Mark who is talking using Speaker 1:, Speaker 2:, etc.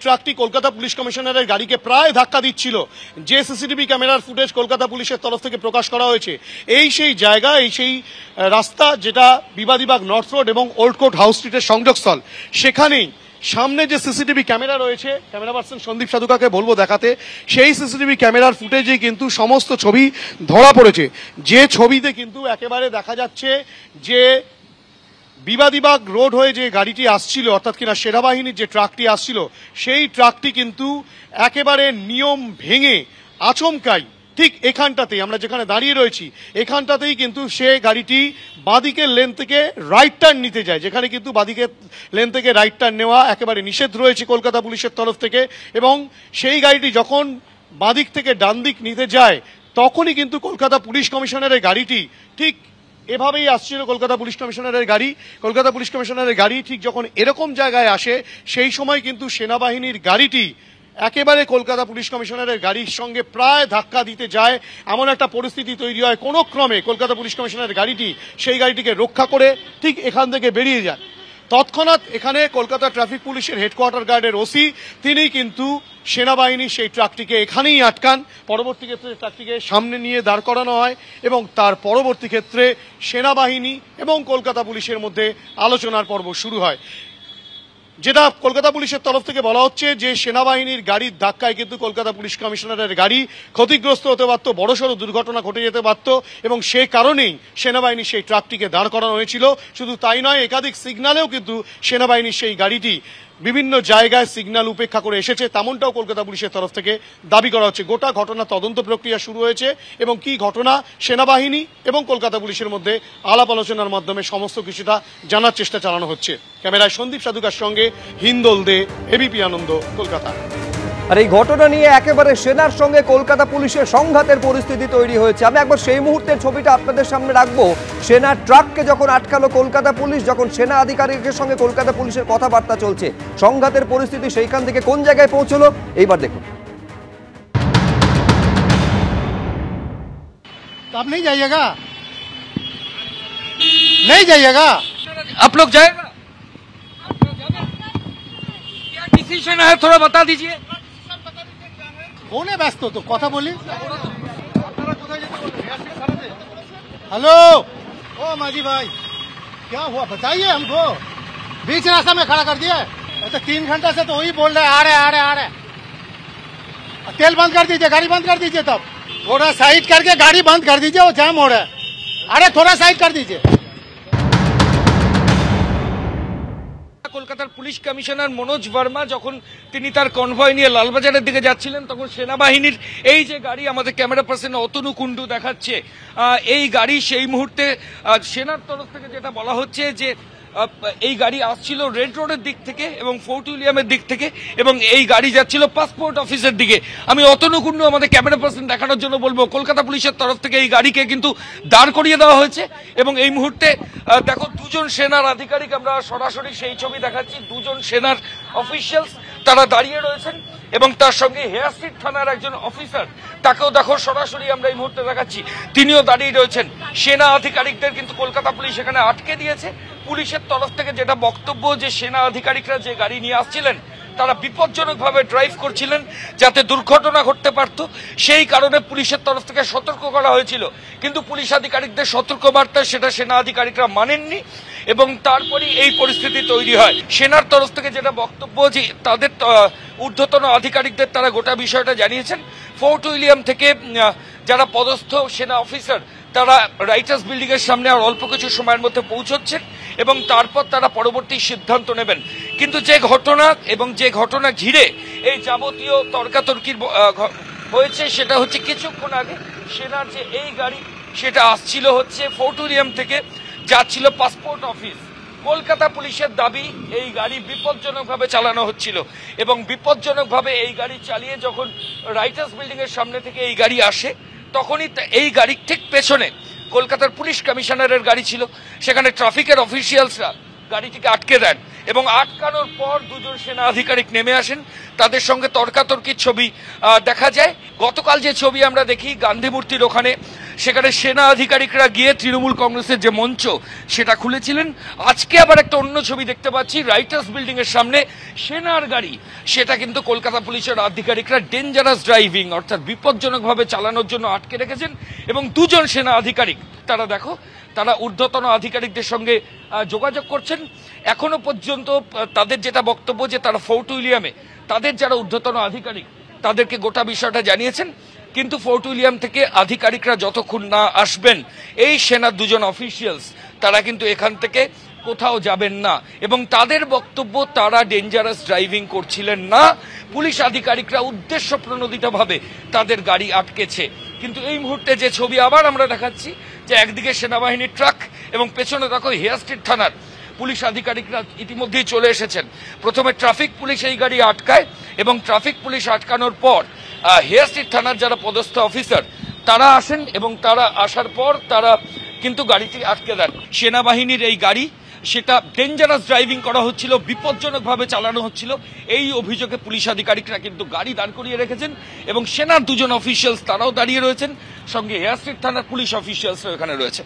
Speaker 1: ট্রাকটি Kolkata police কমিশনারের গাড়িকে প্রায় ধাক্কা দিচ্ছিল, যে সিসিটিভি ক্যামেরার ফুটেজ কলকাতা পুলিশের তরফ থেকে প্রকাশ করা হয়েছে, এই সেই জায়গা, এই সেই রাস্তা যেটা বিবাদীবাগ নর্থ রোড এবং ওল্ড কোর্ট হাউস স্ট্রিটের সংযোগস্থল। সেখানেই সামনে যে সিসিটিভি ক্যামেরা রয়েছে, ক্যামেরা পার্সন সন্দীপ সাধুকাকে বলবো দেখাতে, সেই সিসিটিভি ক্যামেরার ফুটেজেই কিন্তু সমস্ত ছবি ধরা পড়েছে। যে ছবিতে কিন্তু একেবারে দেখা যাচ্ছে যে বিবাদীবাগ রোড হয়ে যে গাড়িটি আসছিল, অর্থাৎ কিনা সেনাবাহিনীর যে ট্রাকটি আসছিল, সেই ট্রাকটি কিন্তু একেবারে নিয়ম ভেঙে আচমকাই ঠিক এখানটাতেই, আমরা যেখানে দাঁড়িয়ে রয়েছি এখানটাতেই কিন্তু সে গাড়িটি বাঁদিকের লেন থেকে রাইট টার্ন নিতে যায়, যেখানে কিন্তু বাঁদিকের লেন থেকে রাইট টার্ন নেওয়া একেবারে নিষেধ রয়েছে কলকাতা পুলিশের তরফ থেকে। এবং সেই গাড়িটি যখন বাঁদিক থেকে ডান দিক নিতে যায়, তখনই কিন্তু কলকাতা পুলিশ কমিশনারের গাড়িটি ঠিক এভাবেই আসছিল। কলকাতা পুলিশ কমিশনারের গাড়ি ঠিক যখন এরকম জায়গায় আসে, সেই সময় কিন্তু সেনাবাহিনীর গাড়িটি একেবারে কলকাতা পুলিশ কমিশনারের গাড়ির সঙ্গে প্রায় ধাক্কা দিতে যায়। এমন একটা পরিস্থিতি তৈরি হয়, কোনো ক্রমে কলকাতা পুলিশ কমিশনারের গাড়িটি সেই গাড়িটিকে রক্ষা করে ঠিক এখান থেকে বেরিয়ে যায়। তৎক্ষণাৎ এখানে কলকাতা ট্রাফিক পুলিশের হেডকোয়ার্টার গার্ডের ওসি তিনি কিন্তু সেনাবাহিনীর সেই ট্রাকটিকে এখানেই আটকান। পরবর্তী ক্ষেত্রে ট্রাকটিকে সামনে নিয়ে দাঁড় করানো হয় এবং তার পরবর্তী ক্ষেত্রে সেনাবাহিনী এবং কলকাতা পুলিশের মধ্যে আলোচনার পর্ব শুরু হয়। যেটা কলকাতা পুলিশের তরফ থেকে বলা হচ্ছে যে সেনাবাহিনীর গাড়ির ধাক্কায় কিন্তু কলকাতা পুলিশ কমিশনারের গাড়ি ক্ষতিগ্রস্ত হতে পারত, বড়সড় দুর্ঘটনা ঘটে যেতে পারত, এবং সে কারণেই সেনাবাহিনীর সেই ট্রাকটিকে দাঁড় করানো হয়েছিল। শুধু তাই নয়, একাধিক সিগন্যালেও কিন্তু সেনাবাহিনীর সেই গাড়িটি বিভিন্ন জায়গায় সিগন্যাল উপেক্ষা করে এসেছে, তেমনটাও কলকাতা পুলিশের তরফ থেকে দাবি করা হচ্ছে। গোটা ঘটনা তদন্ত প্রক্রিয়া শুরু হয়েছে এবং কি ঘটনা সেনাবাহিনী এবং কলকাতা পুলিশের মধ্যে আলাপ আলোচনার মাধ্যমে সমস্ত কিছুটা জানার চেষ্টা চালানো হচ্ছে। ক্যামেরায় সন্দীপ সাধুকার সঙ্গে হিন্দোল দে, এবিপি আনন্দ, কলকাতা।
Speaker 2: আর এই ঘটনা নিয়ে একেবারে সেনার সঙ্গে কলকাতা পুলিশের সংঘাতের পরিস্থিতি তৈরি হয়েছে। আমি একবার সেই মুহূর্তের ছবিটা আপনাদের সামনে রাখবো। সেনার ট্রাককে যখন আটকালো কলকাতা পুলিশ, যখন সেনা আধিকারিকের সঙ্গে কলকাতা পুলিশের কথাবার্তা চলছে, সংঘাতের পরিস্থিতি সেইখান থেকে কোন জায়গায় পৌঁছলো এইবার দেখুন।
Speaker 3: आप नहीं जाइएगा, नहीं जाइएगा,
Speaker 4: आप लोग जाएगा, क्या डिसीजन है थोड़ा बता दीजिए।
Speaker 3: कौन है व्यस्त तो कथा बोली। हेलो ओ माजी भाई, क्या हुआ बताइए हमको, बीच रास्ता में खड़ा कर दिया। तो 3 घंटा से तो वही बोल रहे आ रहे। तेल बंद कर दीजिए, गाड़ी बंद कर दीजिए, तब थोड़ा साइड करके गाड़ी बंद कर दीजिए, वो जाम हो रहा है। अरे थोड़ा साइड कर दीजिए।
Speaker 4: কলকাতার পুলিশ কমিশনার মনোজ ভার্মা যখন তিনি তার কনভয় নিয়ে লালবাজারের দিকে যাচ্ছিলেন, তখন সেনাবাহিনীর এই যে গাড়ি আমাদের ক্যামেরা পার্সন অতনু কুন্ডু দেখাচ্ছে, এই গাড়ি সেই মুহূর্তে সেনার তরফ থেকে যেটা বলা হচ্ছে যে এই গাড়ি আসছিল রেড রোডের দিক থেকে এবং ফোর্ট উইলিয়ামের দিক থেকে, এবং এই গাড়ি যাচ্ছিল পাসপোর্ট অফিসের দিকে। আমি অতনু কুন্ডু আমাদের ক্যামেরা পার্সন দেখানোর জন্য বলবো, কলকাতা পুলিশের তরফ থেকে এই গাড়িকে কিন্তু দাঁড় করিয়ে দেওয়া হয়েছে এবং এই মুহূর্তে দেখো দুজন সেনার আধিকারিক, আমরা সরাসরি সেই ছবি দেখাচ্ছি, দুজন সেনার অফিসিয়ালস তারা দাঁড়িয়ে রয়েছেন এবং তার সঙ্গে হেয়ার স্ট্রিট থানার একজন অফিসার, তাকেও দেখো সরাসরি আমরা এই মুহূর্তে দেখাচ্ছি, তিনিও দাঁড়িয়ে রয়েছেন। সেনা আধিকারিকদের কিন্তু কলকাতা পুলিশ এখানে আটকে দিয়েছে। পুলিশের তরফ থেকে যেটা বক্তব্য যে সেনা আধিকারিকরা যে গাড়ি নিয়ে আসছিলেন তারা বিপজ্জনকভাবে ড্রাইভ করছিলেন, যাতে দুর্ঘটনা ঘটতে পারত, সেই কারণে পুলিশের তরফ থেকে সতর্ক করা হয়েছিল। কিন্তু পুলিশ আধিকারিকদের সতর্কবার্তা সেটা সেনা আধিকারিকরা মানেননি এবং তারপরেই এই পরিস্থিতি তৈরি হয়। সেনার তরফ থেকে যেটা বক্তব্য যে তাদের ঊর্ধ্বতন আধিকারিকদের তারা গোটা বিষয়টা জানিয়েছেন। ফোর্ট উইলিয়াম থেকে যারা পদস্থ সেনা অফিসার তারা রাইটার্স বিল্ডিং এর সামনে আর অল্প কিছু সময়ের মধ্যে পৌঁছচ্ছেন এবং তারপর তারা পরবর্তী সিদ্ধান্ত নেবেন। কিন্তু যে ঘটনা এবং যে ঘটনা ঘিরে এই যাবতীয় তর্কাতর্কির হয়েছে সেটা হচ্ছে কিছুক্ষণ আগে সেনার যে এই গাড়ি সেটা আসছিল হচ্ছে ফোর্ট উইলিয়াম থেকে, যাচ্ছিল পাসপোর্ট অফিস। কলকাতা পুলিশের দাবি এই গাড়ি বিপজ্জনকভাবে চালানো হচ্ছিল এবং বিপজ্জনকভাবে এই গাড়ি চালিয়ে যখন রাইটার্স বিল্ডিং এর সামনে থেকে এই গাড়ি আসে, তখনই এই গাড়ির ঠিক পেছনে কলকাতার পুলিশ কমিশনারের গাড়ি ছিল, সেখানে ট্রাফিকের অফিসিয়ালসরা গাড়িটিকে আটকে দেন এবং আটকানোর পর দুজন সেনা আধিকারিক নেমে আসেন, তাদের সঙ্গে তর্কাতর্কির ছবি দেখা যায়। গতকাল যে ছবি আমরা দেখি গান্ধী মূর্তির ওখানে, সেখানে সেনা আধিকারিকরা গিয়ে তৃণমূল কংগ্রেসের যে মঞ্চ সেটা খুলেছিলেন। আজকে আবার একটা অন্য ছবি দেখতে পাচ্ছি, রাইটার্স বিল্ডিং এর সামনে সেনার গাড়ি, সেটা কিন্তু কলকাতা পুলিশের আধিকারিকরা ডেঞ্জারাস ড্রাইভিং অর্থাৎ বিপজ্জনকভাবে চালানোর জন্য আটকে রেখেছেন। এবং দুজন সেনা আধিকারিক তারা দেখো, তারা ঊর্ধ্বতন আধিকারিকদের সঙ্গে যোগাযোগ করছেন। এখনো পর্যন্ত তাদের যেটা বক্তব্য যে তারা ফোর্ট উইলিয়ামে তাদের যারা ঊর্ধ্বতন আধিকারিক তাদেরকে গোটা বিষয়টা জানিয়েছেন, কিন্তু ফোর্ট উইলিয়াম থেকে আধিকারিকরা যতক্ষণ না আসবেন এই সেনার দুজন অফিসিয়ালস তারা কিন্তু এখান থেকে কোথাও যাবেন না। এবং তাদের বক্তব্য তারা ডেঞ্জারাস ড্রাইভিং করছিলেন না, পুলিশ আধিকারিকরা উদ্দেশ্য প্রণোদিতভাবে তাদের গাড়ি আটকেছে। কিন্তু এই মুহূর্তে যে ছবি আবার আমরা দেখাচ্ছি যে একদিকে সেনাবাহিনীর ট্রাক এবং পেছনে দেখো হেয়ার স্ট্রিট থানার পুলিশ আধিকারিকরা ইতিমধ্যেই চলে এসেছেন। প্রথমে ট্রাফিক পুলিশ এই গাড়ি আটকায় এবং ট্রাফিক পুলিশ আটকানোর পর হেয়ার স্ট্রিট থানার যারা পদস্থ অফিসার তারা আসেন এবং তারা আসার পর তারা কিন্তু গাড়িটি আটকে দেন। সেনাবাহিনীর এই গাড়ি সেটা ডেঞ্জারাস ড্রাইভিং করা হচ্ছিল, বিপজ্জনকভাবে চালানো হচ্ছিল, এই অভিযোগে পুলিশ আধিকারিকরা কিন্তু গাড়ি দাঁড় করিয়ে রেখেছেন এবং সেনার দুজন অফিসিয়ালস তারাও দাঁড়িয়ে রয়েছেন, সঙ্গে হেয়ার স্ট্রিট থানার পুলিশ অফিসিয়ালসও এখানে রয়েছে।